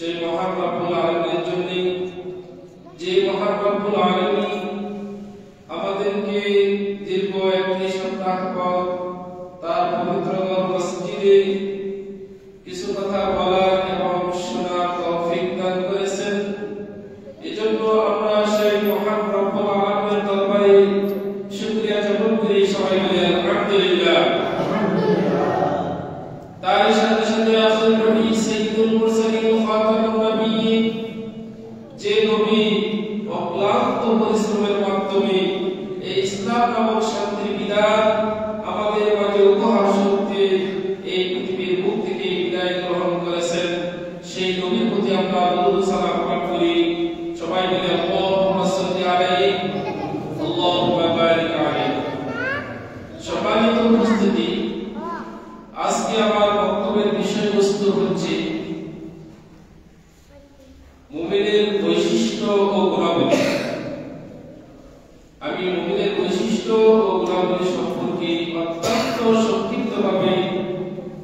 সেই মহান রব্বুল আলামিনের জন্য, যে মহান রব্বুল আলামিন আমাদেরকে দীর্ঘ একটি সপ্তাহ পর তার পবিত্র মসজিদে কিছু কথা বলার এবং শোনার তৌফিক দান করেছেন। এজন্য আমরা সেই মহান রব্বুল আলামিনের দরবারে শুকরিয়া জ্ঞাপন করি। সবাই বলি আলহামদুলিল্লাহ। তার সাথে সাথে আখির নবী সাইয়্যিদুল মুরসালিন খাতামুন নবিয়্যিন, যে নবী অক্লান্ত পরিশ্রমের মাধ্যমে এই ইসলাম নামক শান্তির বিধান আমাদের মাঝে উপহার স্বরূপে এই পৃথিবীর বুক থেকে বিদায় গ্রহণ করেছেন, সেই নবীর প্রতি আমরা দরুদ সালাম পাঠ করি। সবাই মিলে আল্লাহুম্মা সাল্লি আলাইহি আল্লাহুম্মা বারিক আলাইহি। সম্মানিত উপস্থিতি, আজকে আমার বক্তব্যের বিষয়বস্তু হচ্ছে মুমিনের বৈশিষ্ট্য ও গুণাবলী। আমি মুমিনের বৈশিষ্ট্য ও গুণাবলী সম্পর্কে অত্যন্ত সংক্ষিপ্তভাবে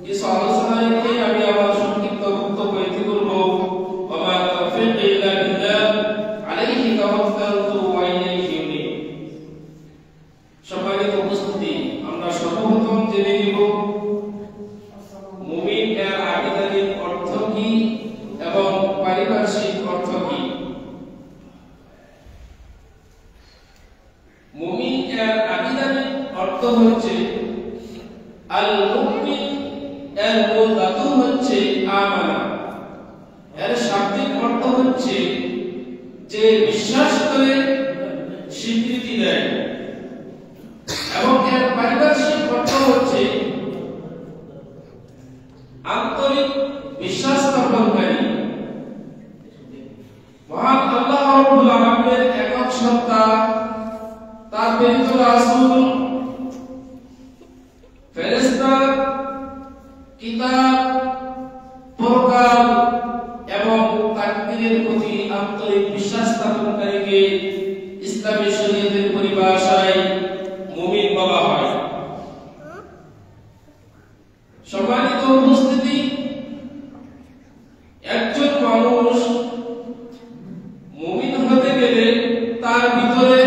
কিছু আলোচনা রেখে আমি আমার সংক্ষিপ্ত বক্তব্য এতে করব। ওয়া মা তাওফীক ইল্লা বিল্লাহ, আলাইহি তাওয়াক্কালতু ওয়া ইলাইহি উনীব। সম্মানিত উপস্থিতি, আমরা সর্বপ্রথম জেনে নিব মুমিন এর আবিধানিক অর্থ কি এবং পারিভাষিক অর্থ কি। মুমিন এর আবিধানিক অর্থ হচ্ছে আল মুমিন, এর মূল ধাতু হচ্ছে আমানা। এর শাব্দিক অর্থ হচ্ছে যে বিশ্বাস করে স্বীকৃতি দেয়, এবং এর পারিভাষিক অর্থ হচ্ছে আন্তরিক বিশ্বাস স্থাপনকারী। মহান আল্লাহ রাব্বুল আলামিনের একক সত্তা, তার প্রেরিত রাসূল, ফেরেশতা, কিতাব, পরকাল এবং তাকদীরের প্রতি আন্তরিক বিশ্বাস স্থাপনকারীকে ইসলামী শরীয়তের পরিভাষায় মুমিন বলা হয়। সম্মানিত উপস্থিতি, একজন মানুষ মুমিন হতে গেলে তার ভিতরে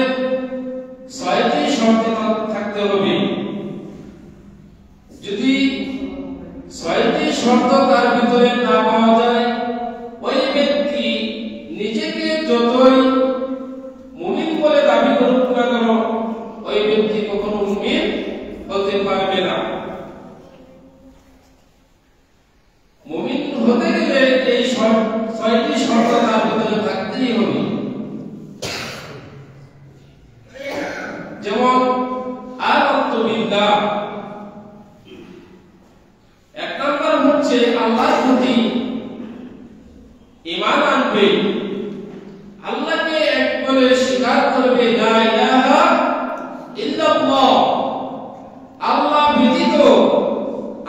৬টি শর্ত থাকতে হবে। যদি ৬টি শর্ত তার ভিতরে না পাওয়া যায়, ওই ব্যক্তি নিজেকে যতই মুমিন বলে দাবি করুক না কেন, ওই ব্যক্তি কখনো মুমিন হতে পারবে না। মুমিন হতে গেলে এই ৬টি শর্ত তার ভিতরে থাকতেই হবে। যেমন আমানতু বিল্লাহ, এক নম্বর হচ্ছে আল্লাহর প্রতি ঈমান আনবে, আল্লাহকে এক বলে স্বীকার করবে, লা ইলাহা ইল্লাল্লাহ, আল্লাহ ব্যতীত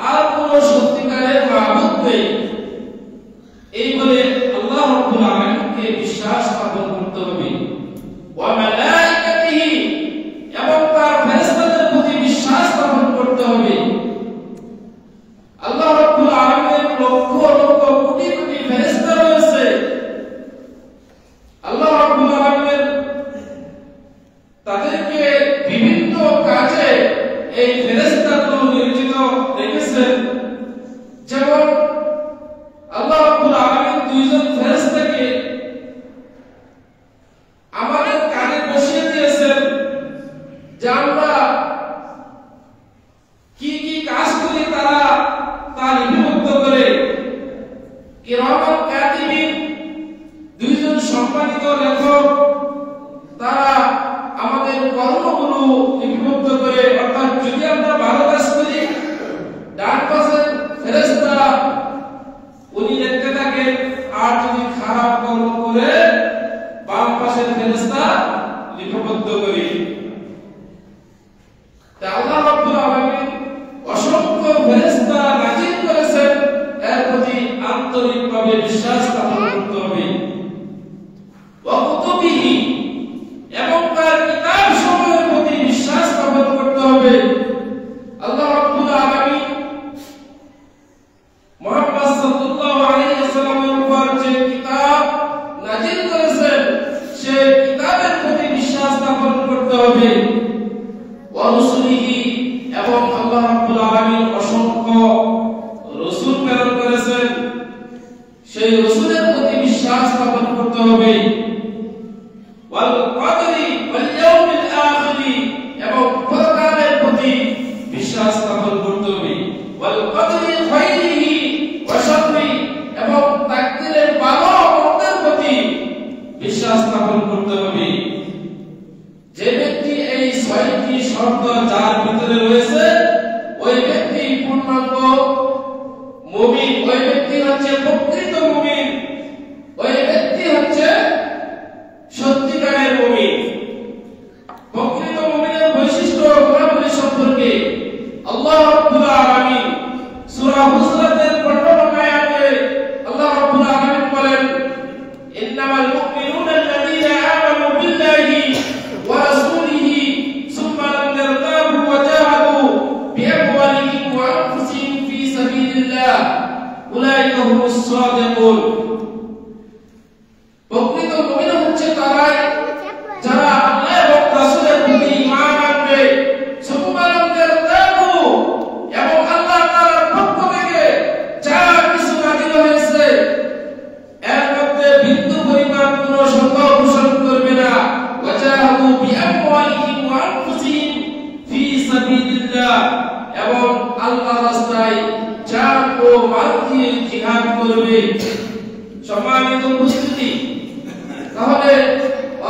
আর কোনো সত্যিকারের মাবুদ নেই, এই বলে আল্লাহ রাব্বুল আলামিনকে বিশ্বাস স্থাপন করতে হবে। ওয়া মালাইকাতিহি, এবং তার ফেরেশতাদের প্রতি বিশ্বাস স্থাপন করতে হবে। আল্লাহ রাব্বুল আলামিনের লক্ষ লক্ষ কোটি কোটি ফেরেশতা রয়েছে। আল্লাহ রাব্বুল আলামিন তাদেরকে বিভিন্ন কাজে এই ফেরেশতাগুলো নিয়োজিত রেখেছেন। যেমন আল্লাহ রাব্বুল আলামিন দুইজন ফেরেশতাকে আমাদের কানে বসিয়ে দিয়েছেন, যে আমরা কি কি কাজ করি তারা তা লিপিবদ্ধ করে। কিরামান কাতিবিন, দুইজন সম্মানিত লেখক, তারা আমাদের কর্মগুলো লিপিবদ্ধ করে। অর্থাৎ যদি আমরা ভালো কাজ করি, ডান পাশের ফেরেশতা উনি লিখতে থাকেন, আর যদি খারাপ কর্ম করে বাম পাশের ফেরেশতা লিপিবদ্ধ করে। তাই আল্লাহ রাব্বুল আলামিন অসংখ্য ফেরেশতা নাজিল করেছেন, এর প্রতি আন্তরিকভাবে বিশ্বাস স্থাপন করতে হবে। ওয়া কুতুবিহি, এবং তার কিতাবসমূহের প্রতি বিশ্বাস স্থাপন করতে হবে। আল্লাহ রাব্বুল আলামিন মুহাম্মদ সাল্লাল্লাহু আলাইহি ওয়াসাল্লামের উপর যে সেই রাসূলের প্রতি বিশ্বাস স্থাপন করতে হবে ওয়াল কদরি ওয়াল ইয়াউমিল আখির এবং পরকালের প্রতি বিশ্বাস স্থাপন করতে হবে ওয়াল কদরি খাইরিহি ওয়া শাররিহি এবং তাকদীরের ভালো মন্দের প্রতি বিশ্বাস স্থাপন করতে হবে যে ব্যক্তি এই ছয়টি শর্ত যার ভিতরে রয়েছে ওই ব্যক্তি পূর্ণাঙ্গ মুমিন ওই ব্যক্তি হচ্ছে প্রকৃত মুমিন ওই ব্যক্তি হচ্ছে সত্যিকারের মুমিন প্রকৃত মুমিনের বৈশিষ্ট্য ও গুণাবলী সম্পর্কে আল্লাহ রাব্বুল আলামিন সূরা হুজরাতের 15 আয়াতে আল্লাহ রাব্বুল আলামিন বলেন ইন্নামাল মুমিনুনা আল্লাযীনা আমানু বিল্লাহি ওয়া রাসূলিহি সুম্মা লাম ইয়ারতাবু ওয়া জাহাদু বিআমওয়ালিহিম ওয়া আনফুসিহিম ফি সাবিলিল্লাহ উলাইকা হুমুস সাদিকুন প্রকৃত মুমিন হচ্ছে তারাই যারা আল্লাহ এবং রাসূলের প্রতি ঈমান আনবে সুম্মা লাম ইয়ারতাবু এবং আল্লাহ তাআলার পক্ষ থেকে যা কিছু নাযিল হয়েছে এর মধ্যে বিন্দু পরিমাণ কোনো সন্দেহ পোষণ করবে না ওয়া জাহাদু বিআমওয়ালিহিম ওয়া আনফুসিহিম ফি সাবিলিল্লাহ এবং আল্লাহর রাস্তায় জান ও মাল দিয়ে জিহাদ করবে সম্মানিত উপস্থিতি তাহলে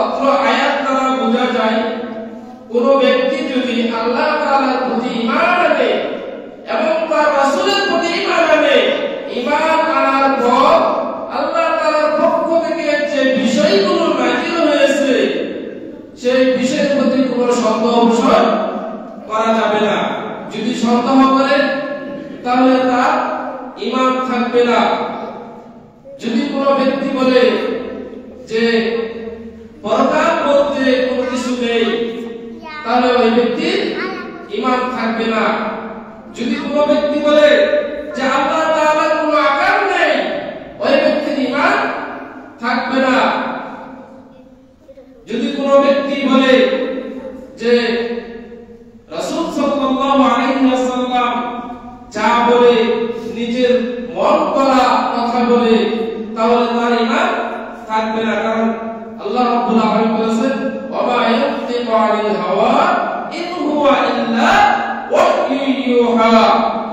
অত্র আয়াত দ্বারা বোঝা যায় কোন ব্যক্তি যদি আল্লাহ তাআলার প্রতি ঈমান আনে এবং তার রাসূলের প্রতি ঈমান আনে ঈমান আনার পর আল্লাহ তাআলার পক্ষ থেকে যে বিষয়গুলো নাযিল হয়েছে সেই বিষয়ের প্রতি কোনো সন্দেহ পোষণ করা যাবে না যদি সন্দেহ করে তাহলে তার ঈমান থাকবে না যদি কোনো ব্যক্তি বলে যে পরকাল বলতে কোনো কিছু নেই তাহলে ওই ব্যক্তির ঈমান থাকবে না যদি কোনো ব্যক্তি বলে যে আল্লাহ তাআলার কোনো আকার নেই ওই ব্যক্তির ঈমান থাকবে না যদি কোনো ব্যক্তি বলে যে রাসূল সাল্লাল্লাহু আলাইহি ওয়াসাল্লাম যা বলে নিজের মন করা কথা বলে তাহলে তার ঈমান থাকবে না কারণ আল্লাহ রাব্বুল আলামিন বলেছেন ওয়া মা ইয়ানতিকু আনিল হাওয়া ইন হুয়া ইল্লা ওয়াহয়ু ইউহা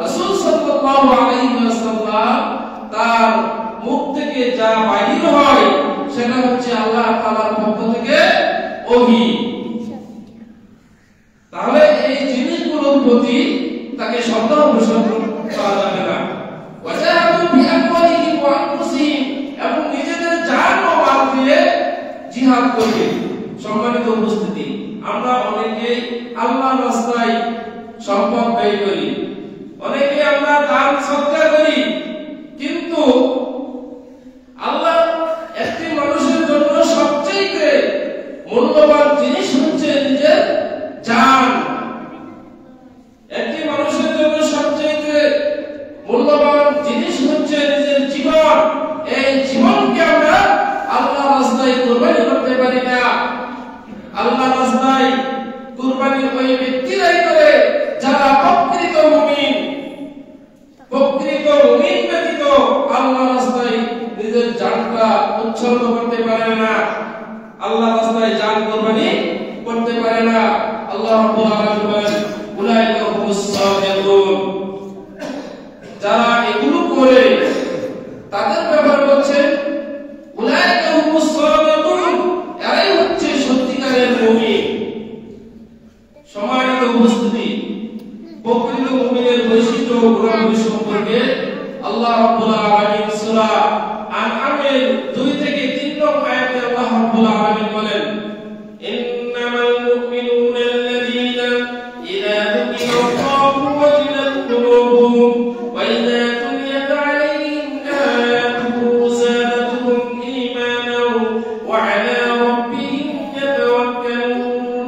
রাসূল সাল্লাল্লাহু আলাইহি ওয়াসাল্লাম তার মুখ থেকে যা বাহির হয় সেটা হচ্ছে আল্লাহ তাআলার পক্ষ থেকে ওহী তাহলে এই জিনিসগুলোর প্রতি তাকে সন্দেহ পোষণ করা যাবে না ওয়া জাহাদু বিআমওয়ালিহিম ওয়া আনফুসিহিম এবং নিজেদের জান ও মাল দিয়ে জিহাদ করবে সম্মানিত উপস্থিতি আমরা অনেকেই আল্লাহর রাস্তায় সম্পদ ব্যয় করি অনেকে আমরা দান সদকা করি কিন্তু আল্লাহ একটি মানুষের জন্য সবচেয়ে মূল্যবান জিনিস হচ্ছে নিজের জান একটি মানুষের জন্য সবচেয়ে মূল্যবান জিনিস হচ্ছে নিজের জীবন এই জীবনকে আমরা আল্লাহর রাস্তায় কুরবানি করতে পারি না আল্লাহর রাস্তায় কুরবানি ওই ব্যক্তিরাই করে যারা প্রকৃত মুমিন ব্যতীত আল্লাহর রাস্তায় নিজের জানটা উৎসর্গ করতে পারে না আল্লাহর রাস্তায় জান কুরবানি করতে পারে না আল্লাহ রাব্বুল আলামিন বলেন উলাইকা হুমুস সাদিকুন যারা এগুলো করে তাদের ব্যাপারে বলছেন উলাইকা হুমুস সাদিকুন এরাই হচ্ছে সত্যিকারের মুমিন সম্মানিত উপস্থিতি প্রকৃত মুমিনের বৈশিষ্ট্য ও গুণাবলী সম্পর্কে আল্লাহ রাব্বুল আলামিন সূরা আনআমের 2 থেকে 3 নং আয়াতে আল্লাহ রাব্বুল আলামিন বলেন ইন্নামাল মুমিনুনা আল্লাযীনা ইযা যুকিরাল্লাহু ওয়াজিলাত কুলুবুহুম ওয়া ইযা তুলিয়াত আলাইহিম আয়াতুহু যাদাতুহুম ঈমানান ওয়া আলা রাব্বিহিম ইয়াতাওয়াক্কালুন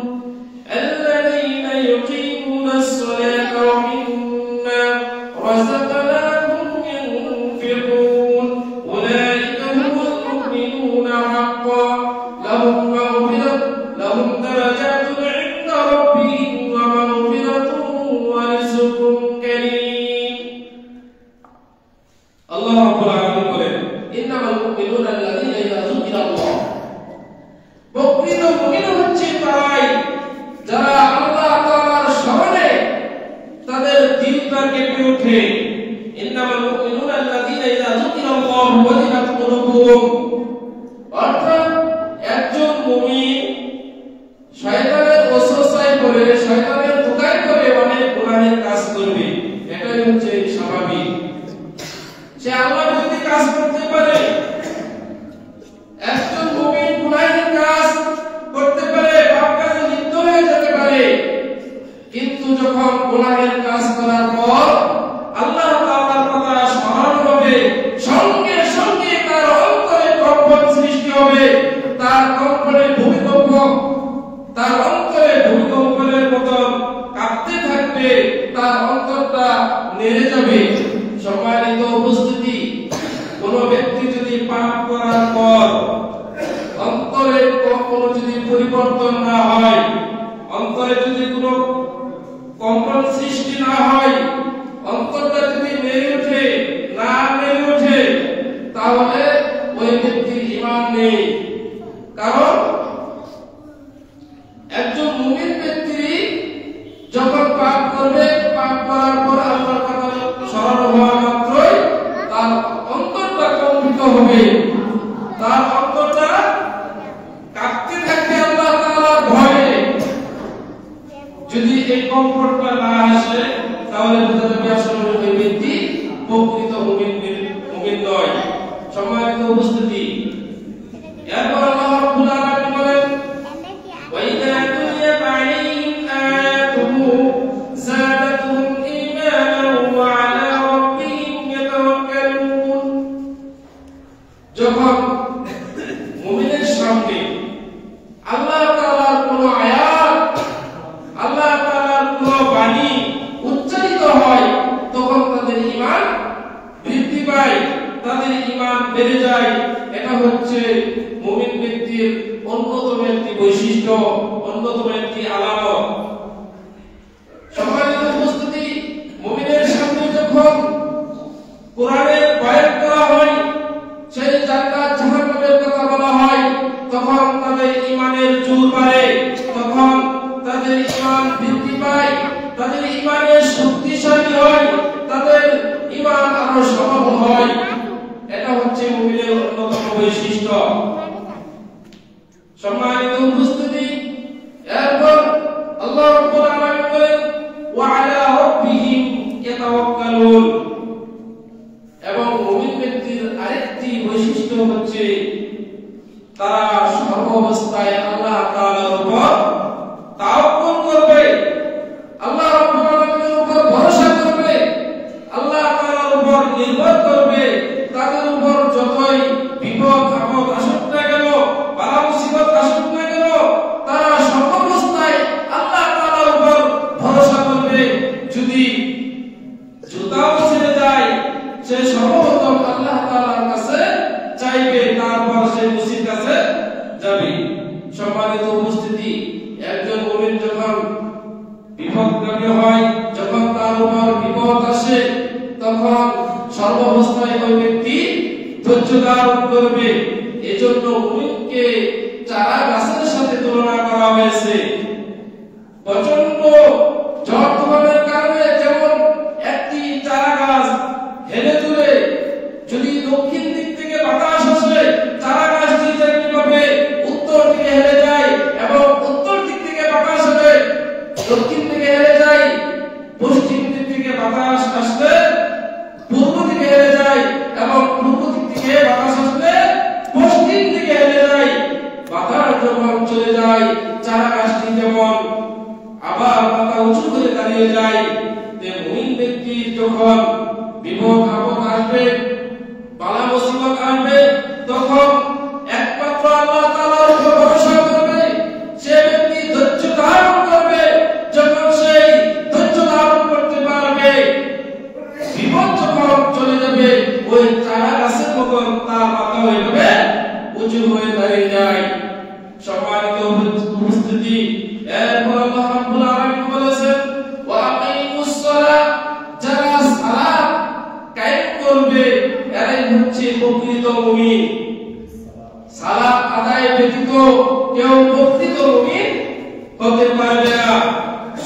আল্লাযীনা yuqimunas salata wa mimma razaqnahum yunfiqun ulaika humul mu'minuna haqqan lahum darajatun 'inda rabbihim wa maghfiratun wa rizqun karim আল্লাহ রাব্বুল আলামিন বলেন ইন্নামাল মুমিনুনা আল্লাযীনা ইযা যুকিরাল্লাহ, প্রকৃত মুমিন হচ্ছে তারাই যারা আল্লাহ তাআলার স্মরণে তাদের দিলটা কেঁপে ওঠে। ইন্নামাল মুমিনুনা আল্লাযীনা ইযা যুকিরাল্লাহু ওয়াজিলাত কুলুবুহুম, অর্থাৎ একজন মুমিন শয়তানের ওয়াসওয়াসায় পড়ে, শয়তানের ধোঁকায় পড়ে অনেক গুনাহের কাজ করবে, এটাই হচ্ছে স্বাভাবিক। সে আল্লাহ বিরোধী কাজ করতে পারে, একজন মুমিন গুনাহের কাজ করতে পারে, পাপ কাজে লিপ্ত হয়ে যেতে পারে, কিন্তু যখন গুনাহের কাজ করার পর আল্লাহ তাআলার কথা স্মরণ হবে, সঙ্গে সঙ্গে তার অন্তরে কম্পন সৃষ্টি হবে, তার কম্পনে ভূমিকম্প, তার অন্তরে ভূমিকম্পের মতো কাঁপতে থাকবে, তার অন্তরটা নেড়ে যাবে। সম্মানিত উপস্থিতি, কোন ব্যক্তি যদি পাপ করার পর অন্তরে কখনো যদি পরিবর্তন না হয়, অন্তরে যদি কোনো কম্পন সৃষ্টি না হয়, অন্তরটা যদি নেড়ে ওঠে না নেড়ে ওঠে, তাহলে ওই ব্যক্তির ঈমান নেই। কারণ একজন মুমিন ব্যক্তি যখন পাপ করবে, পাপ করার পর আল্লাহর কথা স্মরণ হওয়া মাত্রই তার অন্তরটা কম্পিত হবে, তার অন্তরটা কাঁপতে থাকবে আল্লাহ তাআলার ভয়ে। যদি এই কম্পনটা না আসে, তাহলে বোঝা যাবে আসলে ওই ব্যক্তি প্রকৃত মুমিন নয়। সম্মানিত উপস্থিতি, এরপর আল্লাহ রাব্বুল আলামিন বলেন, وَإِذَا تُلِيَتْ عَلَيْهِمْ آيَاتُهُ زَادَتْهُمْ إِيمَانًا وَعَلَى رَبِّهِمْ يَتَوَكَّلُونَ। যখন মুমিনের সামনে আল্লাহ তাআলার কোন আয়াত, আল্লাহ তাআলার কোন বাণী উচ্চারিত হয়, তখন তাদের ঈমান বৃদ্ধি পায়, তাদের ঈমান বেড়ে যায়। এটা হচ্ছে মুমিন ব্যক্তির অন্যতম একটি বৈশিষ্ট্য, অন্যতম একটি আলামত। সম্মানিত উপস্থিতি, মুমিনের সামনে যখন কোরআনের বয়ান করা হয়, সেই জান্নাত জাহান্নামের কথা বলা হয়, তখন তাদের ঈমানের জোর বাড়ে, তখন তাদের ঈমান বৃদ্ধি পায়, তাদের ঈমানের শক্তিশালী হয়, তাদের ঈমান আরো সবল হয়। এটা হচ্ছে মুমিনের অন্যতম বৈশিষ্ট্য। সম্মানিত উপস্থিতি, এরপর আল্লাহ রাব্বুল আলামিন বলেন, ওয়া আলা রাব্বিহিম ইয়াতাওয়াক্কালুন। এবং মুমিন ব্যক্তির আরেকটি বৈশিষ্ট্য হচ্ছে তারা সর্বাবস্থায় আল্লাহ তাআলার উপর তাওয়াক্কুল করবে, আল্লাহ রাব্বুল আলামিনের উপর ভরসা করবে, আল্লাহ তাআলার উপর নির্ভর করবে। তাদের উপর যতই বিপদ আপদ আসুক না কেন, বালা মুসিবত আসুক না কেন, তারা সর্বাবস্থায় আল্লাহ তাআলার উপর ভরসা করবে। যদি জুতাও ছেড়ে যায়, সে সর্বপ্রথম আল্লাহ তাআলার কাছে চাইবে, তারপর সে মুসির কাছে যাবে। সম্মানিত উপস্থিতি, একজন মুমিন যখন বিপদগামী হয়, যখন তার উপর বিপদ আসে, তখন সর্বাবস্থায় ওই ব্যক্তি ধৈর্য ধারণ করবে। এজন্য মুমিনকে চারা গাছের সাথে তুলনা করা হয়েছে। প্রচন্ড ঝড় তুফানের কারণে যেমন একটি চারা গাছ হেলে তুলে, যদি দক্ষিণ দিক থেকে বাতাস আসে, চারা গাছটি যেভাবে উত্তর দিকে হেলে যায়, এবং উত্তর দিক থেকে বাতাস আসে দক্ষিণ দিকে হেলে যায়, পশ্চিম দিক থেকে বাতাস আসলে পূর্ব দিকে হেলে যায়, এবং পূর্ব দিক থেকে বাতাস আসলে পশ্চিম দিকে হেলে যায়। বাতাস যখন চলে যায়, চারা গাছটি যেমন আবার মাথা উঁচু করে দাঁড়িয়ে যায়, মুমিন ব্যক্তি যখন বিপদ আপদ আসবে, বালা মুসিবত আসবে, তখন একমাত্র আল্লাহ তাআলার উপর ভরসা করবে। সে ব্যক্তি ধৈর্য ধারণ করবে। যখন সেই ধৈর্য ধারণ করতে পারবে, বিপদ যখন চলে যাবে, ওই চারা গাছের মতন তার মাথা হয়ে যাবে উঁচু হয়ে দাঁড়িয়ে যায়। সম্মানিত উপস্থিতি, এরপর আল্লাহ রাব্বুল আলামিন বলেছেন, ওয়া আকিমুস সালাহ, যারা সালাত কায়েম করবে, এরাই হচ্ছে হচ্ছে প্রকৃত মুমিন। সালাত আদায় ব্যতীত কেউ প্রকৃত মুমিন হতে পারবে না।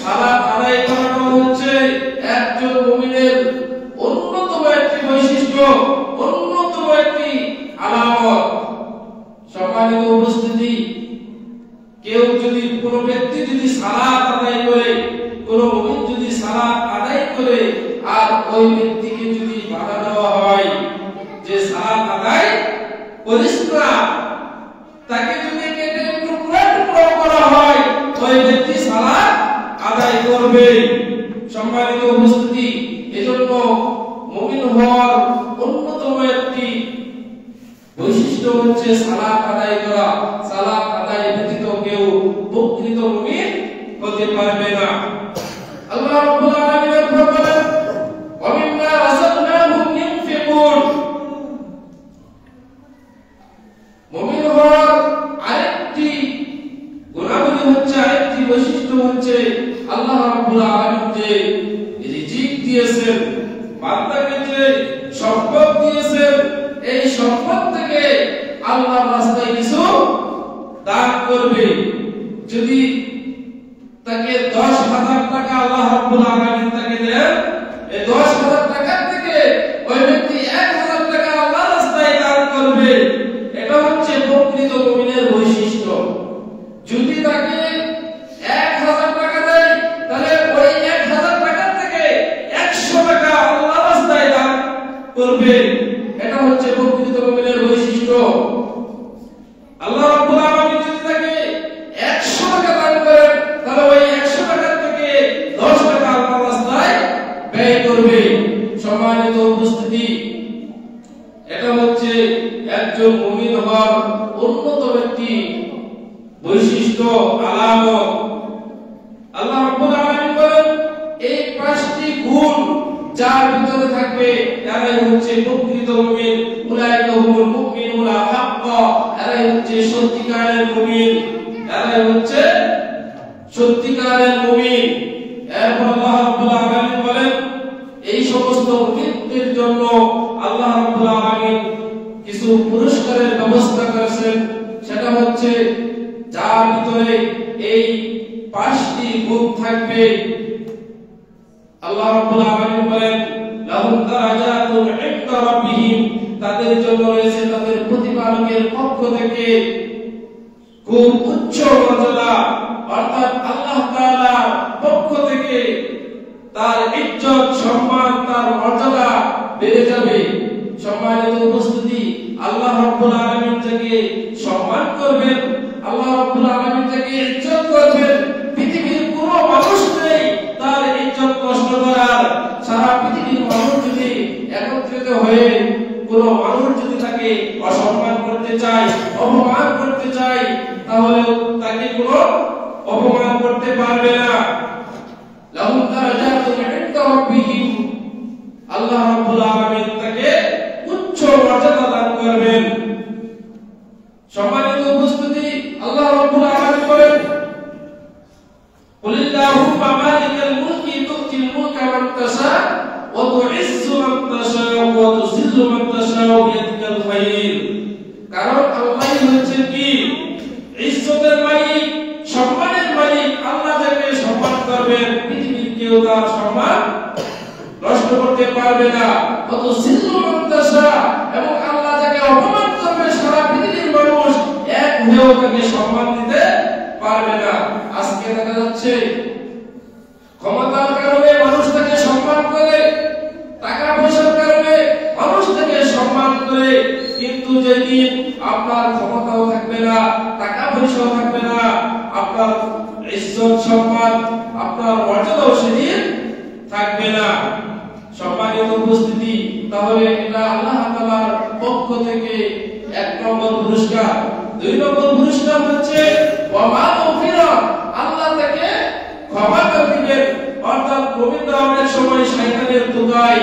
সালাত আদায় করানো হচ্ছে একজন মুমিনের অন্যতম একটি বৈশিষ্ট্য, অন্যতম একটি আলামত। সম্মানিত উপস্থিতি, কেউ যদি, কোনো ব্যক্তি যদি সালাত আদায় করে, কোন মুমিন যদি সালাত আদায় করে, আর ওই ব্যক্তিকে যদি বাধা দেওয়া হয় যে সালাত আদায় করিস না, তাকে যদি কেটে টুকরা টুকরা করা হয়, ওই ব্যক্তি সালাত আদায় করবে। সম্মানিত উপস্থিতি, এজন্য মুমিন হওয়ার অন্যতম একটি বৈশিষ্ট্য হচ্ছে সালাত আদায় করা। সালাত আদায় ব্যতীত কেউ প্রকৃত মুমিন হতে পারবে না। আল্লাহ রাব্বুল আলামিন বলেন, ওয়া মিম্মা রাযাকনাহুম ইউনফিকুন। মুমিন হওয়ার আরেকটি গুণাবলী হচ্ছে, আরেকটি বৈশিষ্ট্য হচ্ছে, আল্লাহ রাব্বুল আলামিন যে রিজিক দিয়েছেন, বান্দাকে যে সম্পদ দিয়েছেন, এই সম্পদ থেকে আল্লাহর রাস্তায় কিছু দান করবে। যদি তাকে 10,000 টাকা আল্লাহ রাব্বুল আলামিন তাকে দেন, এই 10,000 টাকা থেকে ওই ব্যক্তি 1,000 টাকা আল্লাহর রাস্তায় দান করবে। এটা হচ্ছে প্রকৃত মুমিনের বৈশিষ্ট্য। যদি তাকে 1,000 টাকা দেয়, তাহলে ওই 1,000 টাকা থেকে 100 টাকা আল্লাহর রাস্তায় দান করবে। এটা হচ্ছে প্রকৃত মুমিনের বৈশিষ্ট্য। আল্লাহ রাব্বুল আলামিন যদি তাকে 100 টাকা দান করেন, তাহলে ওই 100 টাকা থেকে 10 টাকা আল্লাহর রাস্তায় ব্যয় করবে। সম্মানিত উপস্থিতি, এটা হচ্ছে একজন মুমিন হওয়ার অন্যতম একটি বৈশিষ্ট্য, আলামত। আল্লাহ রাব্বুল আলামিন বলেন, এই 5টি গুণ যার ভিতরে থাকবে, এরাই হচ্ছে প্রকৃত মুমিন। উলাইকা হুমুল মুমিনুনা হাক্কা, এরাই হচ্ছে সত্যিকারের মুমিন, এরাই হচ্ছে সত্যিকারের মুমিন। এরপর আল্লাহ রাব্বুল আলামিন বলেন, এই সমস্ত মুমিনদের জন্য আল্লাহ রাব্বুল আলামিন কিছু পুরস্কারের ব্যবস্থা করেছেন। সেটা হচ্ছে, যার ভিতরে এই 5টি গুণ থাকবে, আল্লাহ রাব্বুল আলামিন বলেন, লাহুম দারাজাতুন ইনদা রাব্বিহিম, তাদের জন্য রয়েছে তাদের প্রতিপালকের পক্ষ থেকে খুব উচ্চ মর্যাদা, অর্থাৎ আল্লাহ তাআলার পক্ষ থেকে তার ইজ্জত, সম্মান, তার মর্যাদা বেড়ে যাবে। সম্মানিত উপস্থিতি, আল্লাহ রাব্বুল আলামিন যাকে সম্মান করবেন, আল্লাহ রাব্বুল আলামিন যাকে ইজ্জত করবেন, পৃথিবীর কোনো মানুষ নেই তার ইজ্জত নষ্ট করার। সারা পৃথিবীর মানুষ যদি একত্রিত হয়ে কোনো মানুষ যদি তাকে অসম্মান করতে চায়, অপমান করতে চায়, তাহলে তাকে কোনো অপমান করতে পারবে না। লাহুম দারাজাতুন ইনদা রাব্বিহিম, আল্লাহ রাব্বুল আলামিন তাকে উচ্চ মর্যাদা দান করবেন। সম্মানিত উপস্থিতি, আল্লাহ রাব্বুল আলামিন বলেন, কুলিল্লাহুম্মা মালিকাল মুলকি তু'তিল মুলকা মান তাশা ওয়া তু'ইজ্জু মান তাশা ওয়া তুযিল্লু মান তাশা বিয়াদিকাল খায়র। কারণ আল্লাহ হচ্ছেন কি ইজ্জতের মালিক, সম্মানের মালিক। আল্লাহ যাকে সম্মান করবেন, পৃথিবীর কেউ তার সম্মান নষ্ট করতে পারবে না। ওয়া তুযিল্লু মান তাশা, এবং আল্লাহ যাকে অপমান করবে, সারা পৃথিবীর মানুষ এক হয়েও তাকে সম্মান দিতে পারবে না। আজকে দেখা যাচ্ছে ক্ষমতার কারণে মানুষ তাকে সম্মান করে, টাকা পয়সার কারণে মানুষ তাকে সম্মান করে, কিন্তু যেদিন আপনার ক্ষমতাও থাকবে না, টাকা পয়সাও থাকবে না, আপনার ইজ্জত, সম্মান, আপনার মর্যাদাও সেদিন থাকবে না। সম্মানিত উপস্থিতি, তাহলে এটা আল্লাহ তাআলার পক্ষ থেকে 1 নম্বর পুরস্কার। 2 নম্বর পুরস্কার হচ্ছে ওয়া মাগফিরা, আল্লাহ তাকে ক্ষমা করে দিবেন। অর্থাৎ মুমিনরা অনেক সময় শয়তানের ধোঁকায়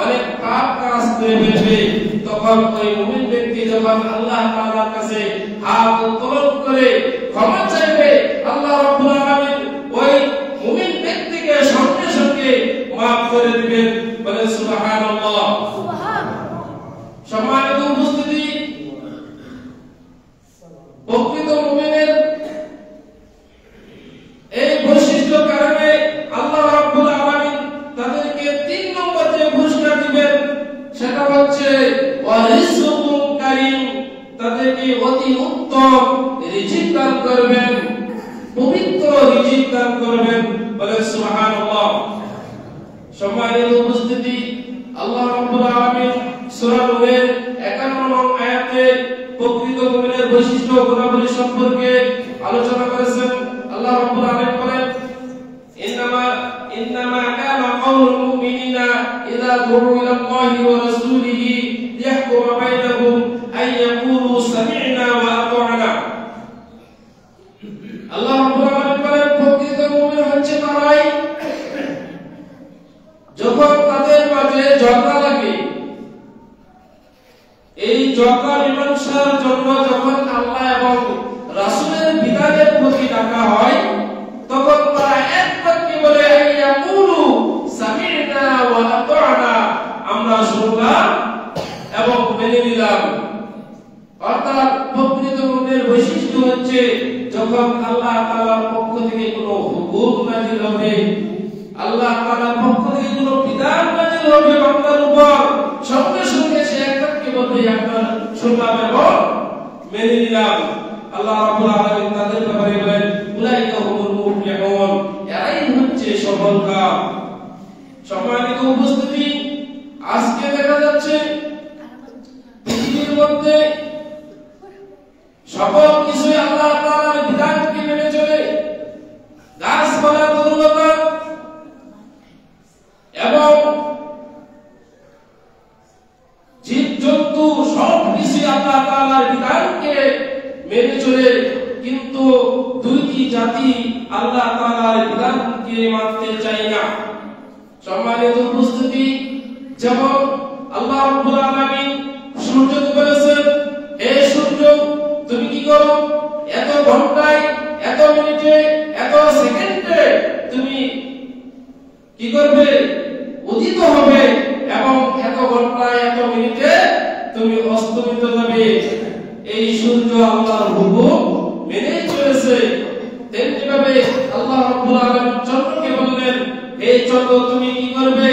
অনেক পাপ কাজ করে ফেলবে, তখন ওই মুমিন ব্যক্তি যখন আল্লাহ তাআলার কাছে হাত উত্তোলন করে ক্ষমা চাইবে, আল্লাহ রাব্বুল আলামিন ওই মুমিন ব্যক্তিকে সঙ্গে সঙ্গে মাফ করে দিবেন। বলে সুবহানাল্লাহ। অতি উত্তম রিজিক দান করবেন, পবিত্র রিজিক দান করবেন। বলেন সুবহানাল্লাহ। সম্মানিত উপস্থিতি, আল্লাহ রাব্বুল আলামিন সূরা নূরের 51 নং আয়াতে প্রকৃত মুমিনের বৈশিষ্ট্য ও গুণাবলী সম্পর্কে আলোচনা করেছেন। আল্লাহ রাব্বুল আলামিন বলেন, ইন্নামা কানা কাউলুল মুমিনিনা ইযা দু'উ ইলাল্লাহি ওয়া রাসূলিহি লিয়াহকুমা বাইনাহুম আন ইয়াকুলু সামি'না ওয়া আতা'না। আল্লাহ রাব্বুল আলামিন বলেন, প্রকৃত মুমিন হচ্ছে তারাই যখন তাদের মাঝে ঝগড়া লাগে, এই ঝগড়া মীমাংসার জন্য যখন আল্লাহ এবং রাসূলের বিধানের প্রতি ডাকা হয়, তখন তারা এক বাক্যে বলে ইয়াকুলু সামি'না ওয়া আতা'না, আমরা শুনলাম এবং মেনে নিলাম। অর্থাৎ প্রকৃত মুমিনের বৈশিষ্ট্য হচ্ছে যখন আল্লাহ তাআলার পক্ষ থেকে কোনো হুকুম নাযিল হবে, আল্লাহ তাআলার পক্ষ থেকে কোনো বিধান নাযিল হবে বান্দার উপর, সঙ্গে সঙ্গে সে এক বাক্যে বলবে আমরা শুনলাম এবং মেনে নিলাম। আল্লাহ রাব্বুল আলামিন তাদের ব্যাপারে বলেন, উলাইকা হুমুল মুফলিহুন, এরাই হচ্ছে সফলকাম। সম্মানিত উপস্থিতি, আজকে দেখা যাচ্ছে পৃথিবীর মধ্যে সকল কিছুই আল্লাহ তাআলার বিধানকে মেনে চলে, গাছপালা তরুলতা এবং জীবজন্তু সব কিছুই আল্লাহ তাআলার বিধানকে মেনে চলে, কিন্তু দুইটি জাতি আল্লাহ তাআলার বিধানকে মানতে চায় না। সম্মানিত উপস্থিতি, যেমন আল্লাহ রাব্বুল আলামিন সূর্যকে বলেছেন, হে সূর্য তুমি কি করো, এত ঘন্টায়, এত মিনিটে, এত সেকেন্ডে তুমি কি করবে, উদিত হবে এবং এত ঘন্টায়, এত মিনিটে তুমি অস্তমিত যাবে। এই সূর্য আল্লাহর হুকুম মেনে চলেছে। তেমনিভাবে আল্লাহ রাব্বুল আলামিন চন্দ্রকে বললেন, হে চন্দ্র তুমি কি করবে,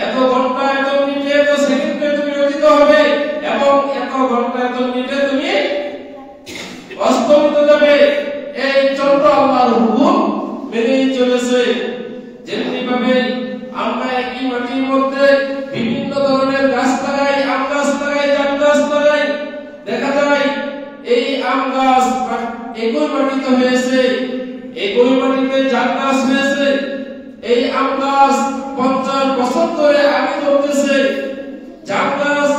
এত ঘন্টা, এত মিনিটে, এত সেকেন্ডে তুমি উদিত হবে এবং এত ঘন্টা, এত মিনিটে তুমি অস্তমিত যাবে। এই চন্দ্র আল্লাহর হুকুম মেনে চলেছে। যেমনিভাবে আমরা একই মাটির মধ্যে বিভিন্ন ধরনের গাছ লাগাই, আম গাছ লাগাই, জাম গাছ লাগাই, দেখা যায় এই আম গাছ একই মাটিতে হয়েছে, একই মাটিতে জাম গাছ হয়েছে, এই আম গাছ 50 বছর ধরে আমি ধরতেছে, জাম গাছ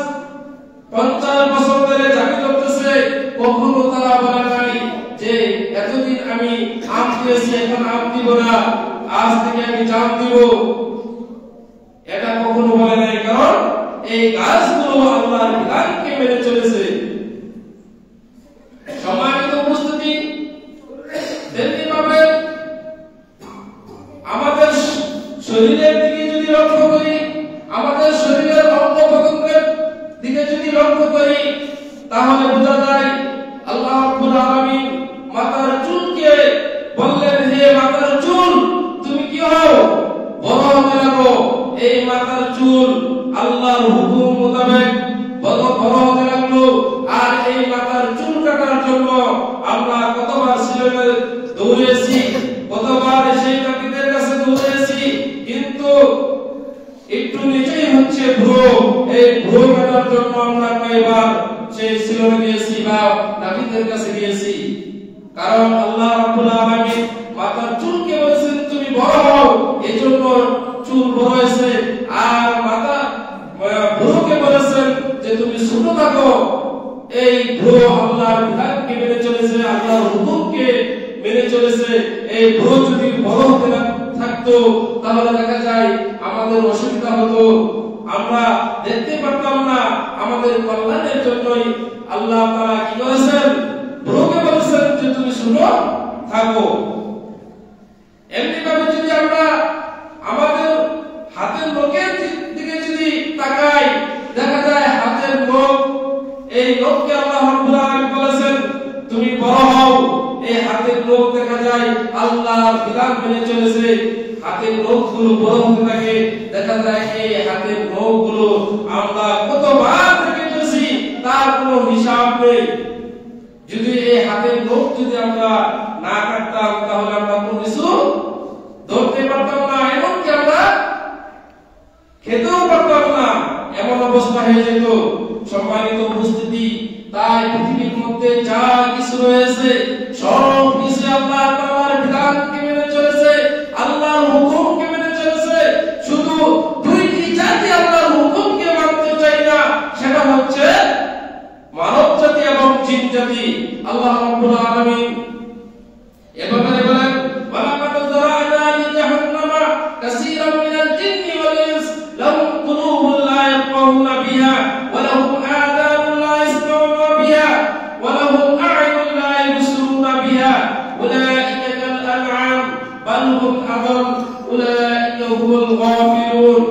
50 বছর ধরে জামি ধরতেছে, কখনো তারা বলে নাই যে এতদিন আমি আম দিয়েছি এখন আম দিব না, আজ থেকে আমি জাম দিব, এটা কখনো বলে নাই। কারণ এই গাছগুলো আল্লাহর বিধানকে মেনে চলেছে। সম্মানিত উপস্থিতি, তেমনিভাবে আমাদের শরীরের দিকে যদি লক্ষ্য করি, আমাদের শরীরের অঙ্গ প্রত্যঙ্গের দিকে যদি লক্ষ্য করি, তাহলে বোঝা যায় আল্লাহ রাব্বুল আলামিন মাথার চুলকে বললেন, হে মাথার চুল তুমি কি হও, বড় হতে লাগো। এই মাথার চুল আল্লাহর হুকুম মোতাবেক বড় হতে লাগলো। আর এই মাথার চুল কাটার জন্য আমরা কতবার সিলেটে দৌড়েছি, কতবার সেই কাকিদের কাছে দৌড়েছি, কিন্তু একটু নিচেই হচ্ছে ভ্রু। এই ভ্রু কাটার জন্য আমরা কয়েকবার সেই সিলেটে গিয়েছি বা কাকিদের কাছে গিয়েছি। কারণ আল্লাহ রাব্বুল আলামিন মাথার চুলকে বলেছেন তুমি বড় হও, এজন্য চুল বড় হয়েছে। আর মাথা ভ্রুকে বলেছেন যে তুমি ছোট থাকো। এই ভ্রু আল্লাহর বিধানকে মেনে চলেছে, আল্লাহর হুকুমকে মেনে চলেছে। এই ভ্রু যদি বড় হতে থাকতো তাহলে দেখা যায় আমাদের অসুবিধা হতো, আমরা দেখতে পারতাম না। আমাদের কল্যাণের জন্যই আল্লাহ তাআলা কি করেছেন, ভ্রুকে বলেছেন যে তুমি ছোট থাকো। এমনিভাবে যদি আমরা আমাদের হাতের নখের দিকে যদি তাকাই, দেখা যায় হাতের নখ, এই নখকে আল্লাহ রাব্বুল আলামিন বলেছেন তুমি বড় হও। এই হাতের নখ দেখা যায় আল্লাহর বিধান মেনে চলেছে। হাতের নখগুলো বড় হতে থাকে, দেখা যায় এই হাতের নখগুলো আমরা কতবার কেটেছি তার কোনো হিসাব নেই। যদি এই হাতের নখ যদি আমরা না কাটতাম তাহলে আমরা কোনো কিছু ধরতে পারতাম না, এমনকি আমরা খেতেও পারতাম না, এমন অবস্থা হয়ে যেত। সম্মানিত উপস্থিতি, তাই পৃথিবীর মধ্যে যা কিছু রয়েছে সব কিছু আল্লাহ তাআলার বিধানকে মেনে চলেছে, আল্লাহর হুকুমকে মেনে চলেছে। শুধু দুইটি জাতি আল্লাহর হুকুমকে মানতে চায় না, সেটা হচ্ছে মানব জাতি এবং জিন জাতি। আল্লাহ রাব্বুল আলামিন এভাবে বলেন, ওয়ালাকাদ যারা'না লিজাহান্নামা কাসীরাম মিনাল জিন্নি ওয়াল ইনস লাহুম কুলুবুন লা ইয়াফকাহুনা বিহা ওয়া লাহুম আযানুন লা ইয়াসমাউনা বিহা ওয়া লাহুম আ'য়ুনুন লা ইবসিরুনা বিহা উলাইকা কাল আন'আম বাল হুম আদাল উলাইকা হুমুল গাফিলুন।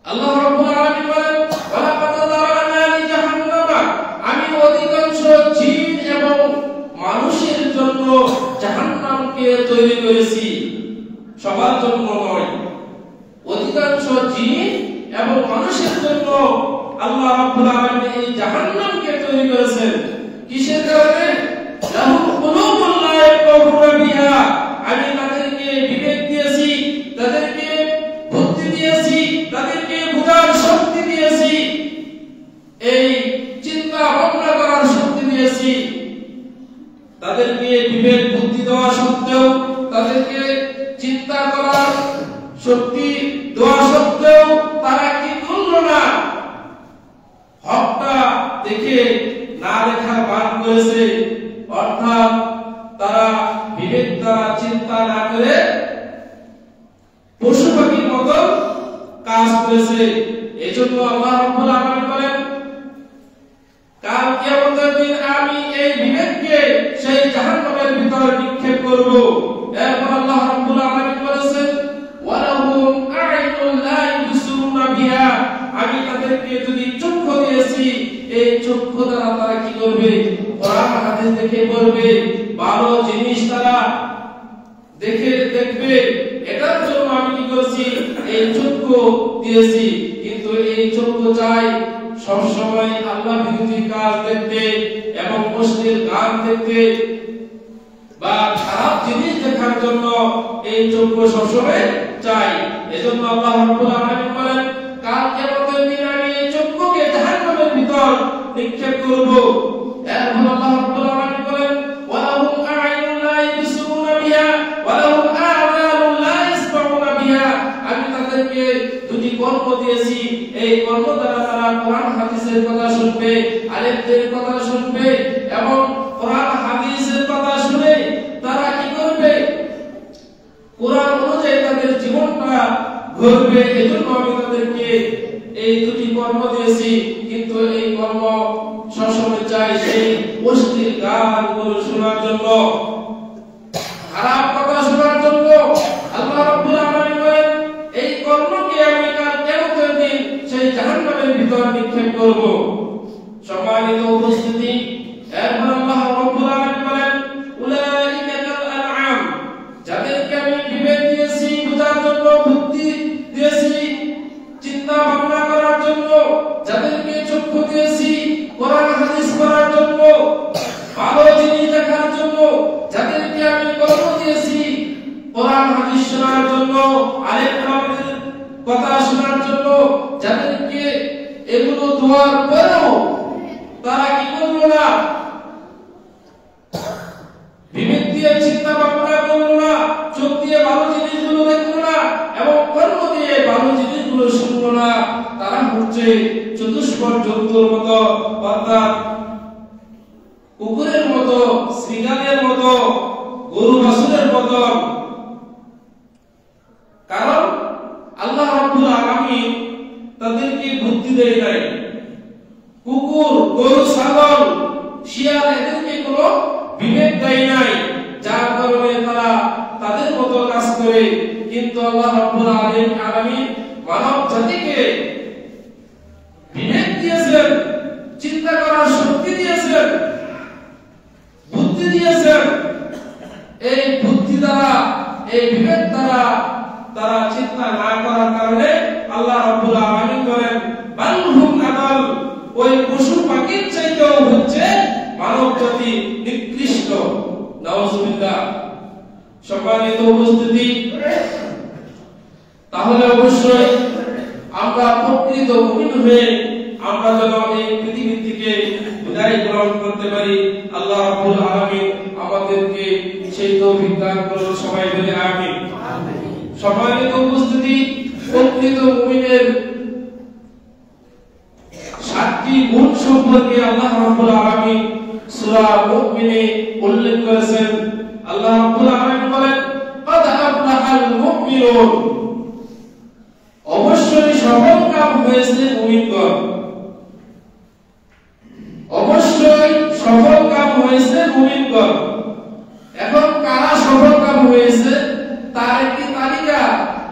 আল্লাহ রাব্বুল আলামিন বলেন, ওয়ালাকাদ যারা'না লিজাহান্নামা, আমি অধিকাংশ জিন এবং মানুষের জন্য জাহান্নামকে তৈরি করেছি, সবার জন্য নয়। অধিকাংশ জিন এবং মানুষের জন্য আল্লাহ রাব্বুল আলামিন এই জাহান্নামকে তৈরি করেছেন। কিসের কারণে? লাহুম কুলুবুন লা ইয়াফকাহুনা বিহা, আমি তাদেরকে বিবেক দিয়েছি, তাদেরকে বুদ্ধি দিয়েছি, তাদেরকে বুঝার শক্তি দিয়েছি, এই চিন্তা ভাবনা করার শক্তি দিয়েছি। তাদেরকে বিবেক বুদ্ধি দেওয়া সত্ত্বেও, তাদেরকে চিন্তা করার শক্তি দেওয়া সত্ত্বেও তারা কি করলো না? হকটা দেখে না দেখার ভান করেছে, অর্থাৎ তারা বিবেক দ্বারা চিন্তা না করে পশু পাখির মতো কাজ করেছে। এজন্য আল্লাহ রাব্বুল আলামিন বলেন, কাল কিয়ামতের দিন আমি এই বিবেককে সেই জাহান্নামের ভিতর নিক্ষেপ করব। এরপর আল্লাহ রাব্বুল আলামিন বলেছেন, ওয়ালাহুম আ'য়ুনুন লা ইবসিরুনা বিহা, আমি তাদেরকে যদি চক্ষু দিয়েছি, এই চক্ষু দ্বারা তারা কি করবে? কোরআন হাদিস দেখে পড়বে, ভালো জিনিস তারা দেখবে। এটার জন্য আমি কি করেছি? এই চক্ষু দিয়েছি। কিন্তু এই চক্ষু চাই সব সময় আল্লাহ বিরোধী কাজ দেখতে এবং অশ্লীল গান দেখতে বা খারাপ জিনিস দেখার জন্য এই চক্ষু সবসময় চাই। এজন্য আল্লাহ রাব্বুল আলামিন বলেন, কাল কিয়ামতের দিন আমি এই চক্ষুকে জাহান্নামের ভিতর নিক্ষেপ করব। এরপর আল্লাহ রাব্বুল আলামিন বলেন, ওয়ালাহুম আ'য়ুনুন লা ইবসিরুনা বিহা ওয়া লাহুম আযানুন লা ইয়াসমাউনা বিহা, আমি তাদেরকে দুটি কর্ম দিয়েছি, এই কর্ম দ্বারা তারা কোরআন হাদিসের কথা শুনবে, আলেমদের কথা শুনবে এবং কোরআন হাদিসের কথা শুনে তারা কি করবে? কোরআন অনুযায়ী তাদের জীবনটা গড়বে। এজন্য আমি তাদেরকে এই দুটি কর্ম দিয়েছি। কিন্তু এই কর্ম সবসময় চাই সেই অশ্লীল গানগুলো শোনার জন্য, খারাপ কথা শোনার জন্য। আল্লাহ রাব্বুল আলামিন বলেন, এই কর্মকে আমি কাল কিয়ামতের দিন সেই জাহান্নামের ভিতর নিক্ষেপ করব। সম্মানিত উপস্থিতি, এরপর আল্লাহ রাব্বুল আলামিন বলেন, উলাইকা কাল আন'আম, যাদেরকে আমি বিবেক দিয়েছি বুঝার জন্য, বুদ্ধি দিয়েছি চিন্তা ভাবনা করার জন্য, যাদেরকে চক্ষু দিয়েছি কোরআন হাদিস পড়ার জন্য, ভালো জিনিস দেখার জন্য, যাদেরকে আমি কর্ম দিয়েছি কোরআন হাদিস শোনার জন্য, আলেমদের কথা শোনার জন্য, যাদেরকে এগুলো দোয়ার পরেও তারা কি করলো না? বিবেক দিয়ে চিন্তা ভাবনা করলো না, চোখ দিয়ে ভালো জিনিসগুলো দেখলো না এবং কর্ম দিয়ে ভালো জিনিসগুলো শুনলো না। তারা হচ্ছে চতুষ্পদ জন্তুর মতো, অর্থাৎ কুকুরের মতো, শৃগালের মতো, গরু বাছুরের মতো। কারণ আল্লাহ রাব্বুল আলামিন তাদেরকে বুদ্ধি দেয় নাই। কুকুর, গরু, ছাগল, শিয়াল এদেরকে কোনো বিবেক দেয় নাই, যার কারণে তারা তাদের মতো কাজ করে। কিন্তু আল্লাহ রাব্বুল আলামিন মানব জাতিকে বিবেক দিয়েছেন, চিন্তা করার শক্তি দিয়েছেন, বুদ্ধি দিয়েছেন। এই বুদ্ধি দ্বারা, এই বিবেক দ্বারা তারা চিন্তা না করার কারণে আল্লাহ রাব্বুল আলামিন বলেন, বাল হুম আদাল ওই পশু পাখির চাইতেও হচ্ছে মানব জাতি নিকৃষ্ট। নাউজুবিল্লাহ। সম্মানিত উপস্থিতি, তাহলে অবশ্যই আমরা প্রকৃত মুমিন হয়ে আমরা যেন এই পৃথিবী থেকে বিদায় গ্রহণ করতে পারি, আল্লাহ রাব্বুল আলামিন আমাদেরকে সেই তৌফিক দান করুন। সবাই বলে আমিন। সম্মানিত উপস্থিতি, প্রকৃত মুমিনের 7টি গুণ সম্পর্কে আল্লাহ রাব্বুল আলামিন সূরা মুমিনে উল্লেখ করেছেন। আল্লাহ রাব্বুল আলামিন বলেন, ক্বাদ আফলাহাল মুমিনুন, অবশ্যই সফলকাম হয়েছে মুমিনগণ। অবশ্যই সফলকাম হয়েছে মুমিনগণ। এখন কারা সফলকাম হয়েছে তার একটি তালিকা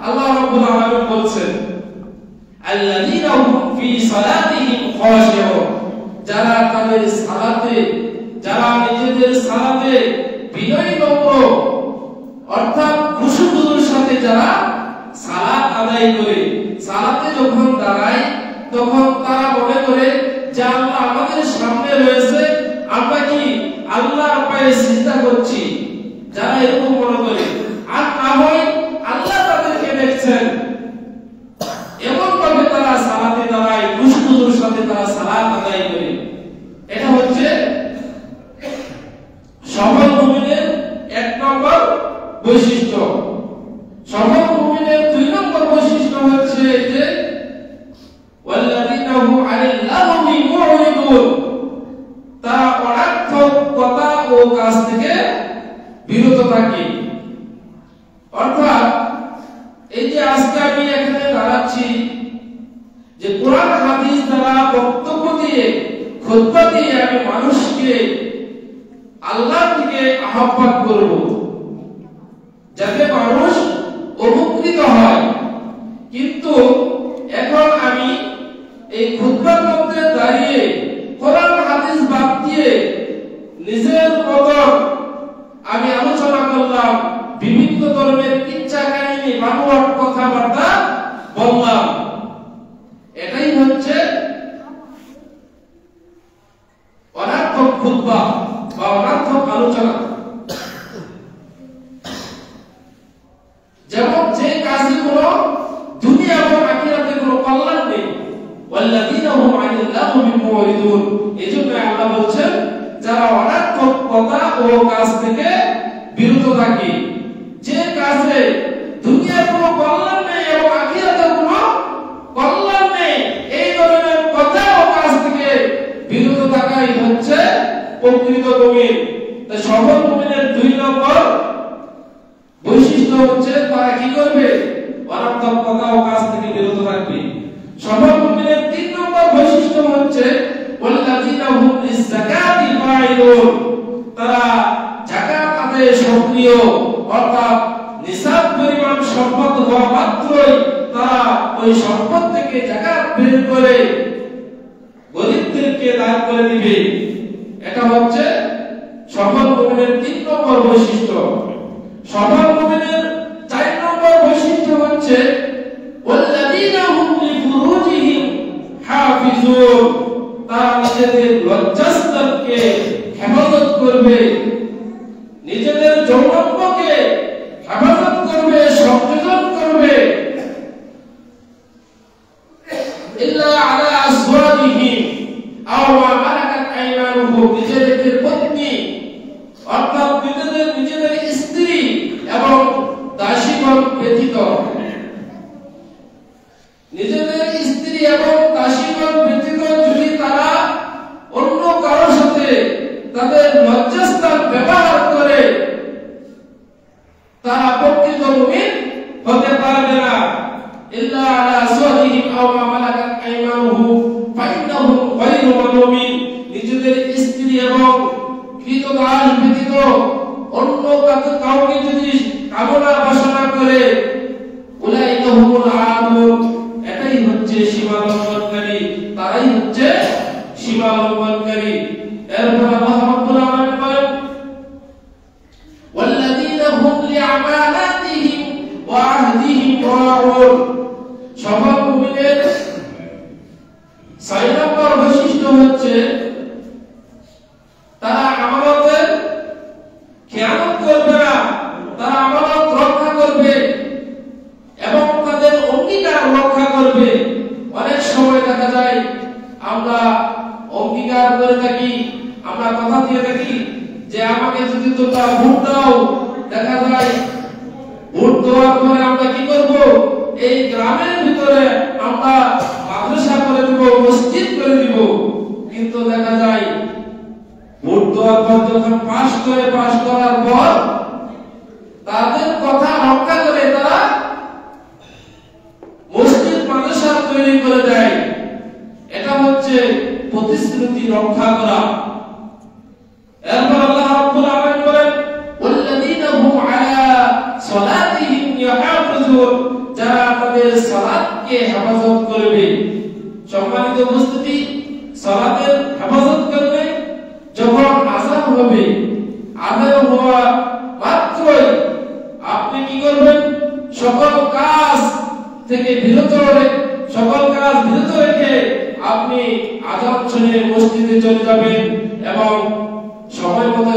আল্লাহ রাব্বুল আলামিন বলছেন, আল্লাযীনা হুম ফি সালাতিহিম খাশিউন, যারা তাদের সালাতে, যারা নিজেদের সালাতে বিনয়ী নম্র অর্থাৎ খুশুর সাথে যারা সালাত আদায় করে, সালাতে যখন দাঁড়ায় তখন তারা মনে করে যে আল্লাহ আমাদের সামনে রয়েছে, আমরা কি আল্লাহর পায়ে সিজদা করছি। যারা এরকম মনে করে, আর না হয় আল্লাহ তাদেরকে দেখছেন, এমন ভাবে তারা সালাতে দাঁড়ায়, খুশুর সাথে তারা সালাত আদায় করে। এটা হচ্ছে সফল মুমিনের 1 নম্বর বৈশিষ্ট্য। সফল মুমিনের 2 নম্বর বৈশিষ্ট্য হচ্ছে যে ওয়াল্লাযীনা হুম আনিল লাগwi মুরিদুন, তারা অনর্থক কথা ও কাজ থেকে বিরত থাকে। অর্থাৎ এই যে আজকে আমি এখানে দাঁড়াচ্ছি, যে কোরআন হাদিস দ্বারা বক্তব্য দিয়ে, খুতবা দিয়ে আমি মানুষকে আল্লাহর দিকে আহ্বান করব, যাতে মানুষ উপকৃত হয়। কিন্তু এখন আমি এই খুতবার মধ্যে দাঁড়িয়ে কোরআন হাদিস বাদ দিয়ে নিজের মতন আমি আলোচনা করলাম, বিভিন্ন ধরনের কিচ্ছা কাহিনী, বানোয়াট কথাবার্তা বললাম। এটাই হচ্ছে অনর্থক খুতবা বা অনর্থক আলোচনা। যেমন যে কাজে কোনো দুনিয়া এবং আখিরাতে কোনো কল্যাণ নেই, ওয়াল্লাযীনা হুম আনিল লাগwi মুরিদুন, এজন্য আল্লাহ বলছেন যারা অনর্থক কথা ও কাজ থেকে বিরত থাকে। যে কাজে দুনিয়ার কোনো কল্যাণ নেই এবং আখিরাতে কোনো কল্যাণ নেই, এই ধরনের কথা ও কাজ থেকে বিরত থাকাই হচ্ছে প্রকৃত মুমিন। তাই সফল মুমিনের 2 নম্বর বৈশিষ্ট্য হচ্ছে তারা কি করবে? অনর্থক কথা ও কাজ থেকে বিরত থাকবে। সফল মুমিনের 3 নম্বর বৈশিষ্ট্য হচ্ছে ওয়াল্লাযীনা হুম লিয-যাকাতি ফাইলুন, তারা যাকাত আদায়ে সক্রিয়। অর্থাৎ নিসাব পরিমাণ সম্পদ হওয়া মাত্রই তারা ওই সম্পদ থেকে যাকাত বের করে গরিবদেরকে দান করে দিবে। এটা হচ্ছে সফল মুমিনের 3 নম্বর বৈশিষ্ট্য। সফল মুমিনের 4 নম্বর বৈশিষ্ট্য হচ্ছে ওয়াল্লাযীনা হুম লিফুরুজিহিম হাফিজুন, তারা নিজেদের লজ্জাস্থানকে হেফাজত করবে, নিজেদের যৌনাঙ্গকে হেফাজত করবে, সংযোজন করবে। ইল্লা আলা আজওয়াজিহিম আও মা মালাকাত আইমানুহুম, নিজেদের পত্নী অর্থাৎ নিজেদের স্ত্রী এবং দাসীগণ ব্যতীত, নিজেদের স্ত্রী এবং দাসীগণ ব্যতীত যদি তারা অন্য কারোর সাথে তাদের লজ্জাস্থান ব্যবহার করে, তারা প্রকৃত মুমিন হতে পারবে না। ইল্লা আলা আজওয়াজিহিম আও মা মালাকাত আইমানুহুম ফাইন্নাহুম গায়রু মালুমিন, নিজেদের স্ত্রী এবং কৃতদাস ব্যতীত অন্য কাউকে যদি কামনা বাসনা করে, উলাইকা হুমুল আদুন, এটাই হচ্ছে সীমা লঙ্ঘনকারী, তারাই হচ্ছে সীমা লঙ্ঘনকারী। এরপর আল্লাহ রাব্বুল আলামিন বলেন ওয়াল্লাযীনা হুম লিআমানাতিহিম ওয়া আহদিহিম রাউন, সফল মুমিনের 6 নম্বর বৈশিষ্ট্য হচ্ছে তারা আমানতের খেয়ানত করবে না, তারা আমানত রক্ষা করবে এবং তাদের অঙ্গীকার রক্ষা করবে। অনেক সময় দেখা যায় আমরা অঙ্গীকার করে থাকি, আমরা কথা দিয়ে থাকি যে আমাকে যদি তোমরা ভোট দাও, দেখা যায় ভোট দেওয়ার পরে আমরা কি করব, এই গ্রামের ভিতরে আমরা মাদ্রাসা করে দিব, মসজিদ করে দিব। কিন্তু দেখা যায় ভোট দেওয়ার পর যখন পাস করার পর তাদের কথা রক্ষা করে তারা মসজিদ মাদ্রাসা তৈরি করে দেয়। এটা হচ্ছে প্রতিশ্রুতি রক্ষা করা। এরপর আল্লাহ রাব্বুল আলামিন বলেন ওয়াল্লাযীনা হুম আলা সালাতিহিম ইয়াহাফিজুন, যারা তাদের সালাতকে হেফাজত করবে। সম্মানিত উপস্থিতি, সালাতের হেফাজত করবে। যখন আযান হবে, আযান হওয়া মাত্রই আপনি কি করবেন, সকল কাজ থেকে বিরত রেখে আপনি আযান শুনে মসজিদে চলে যাবেন এবং সময় মতো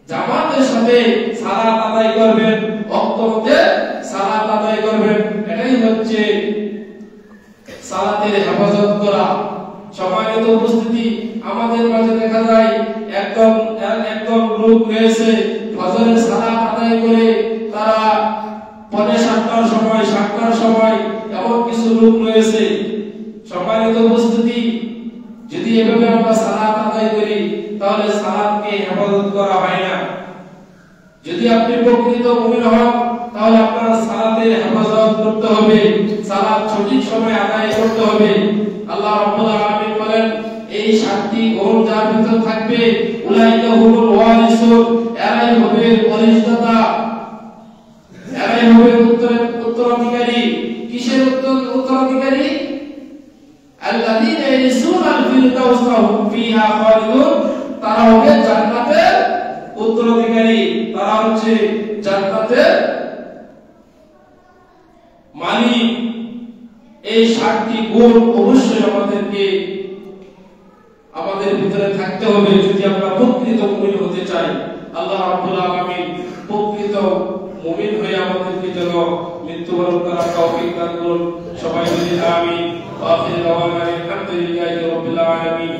জামাতের সাথে সালাত আদায় করবেন, ওয়াক্ত মতে সালাত আদায় করবেন। এটাই হচ্ছে সালাতের হেফাজত করা। সম্মানিত উপস্থিতি, আমাদের মাঝে দেখা যায় একদম লোক রয়েছে ফজরের সালাত আদায় করে তারা 7:45 সময় 7টার সময়, এমন কিছু লোক রয়েছে। সম্মানিত উপস্থিতি, যদি এভাবে আমরা সালাত আদায় করি তাহলে সালাতকে হেফাজত করা হয় না। যদি আপনি প্রকৃত মুমিন হন তাহলে আপনার সালাতের হেফাজত করতে হবে, সালাত সঠিক সময় আদায় করতে হবে। আল্লাহ রাব্বুল আলামিন বলেন এই 7টি গুণ যার ভিতর থাকবে উলাইকা হুমুল ওয়ারিসুন, এরাই হবে ওয়ারিসদাতা, এরাই হবে উত্তরাধিকারী। কিসের উত্তরাধিকারী? আল্লাযীনা ইয়ারিসুনাল ফিরদাউসা হুম ফিহা খালিদুন, তারা হবে জান্নাতের উত্তরাধিকারী, তারা হচ্ছে জান্নাতের মালিক। এই 7টি গুণ অবশ্যই আমাদের ভিতরে থাকতে হবে যদি আমরা প্রকৃত মুমিন হতে চাই। আল্লাহ রাব্বুল আলামিন প্রকৃত মুমিন হয়ে আমাদেরকে যেন মৃত্যুবরণ করার তৌফিক দান করুন। সবাই বলি আমিন। ওয়া আখিরু দাওয়ানা আলহামদুলিল্লাহি রাব্বিল আলামিন।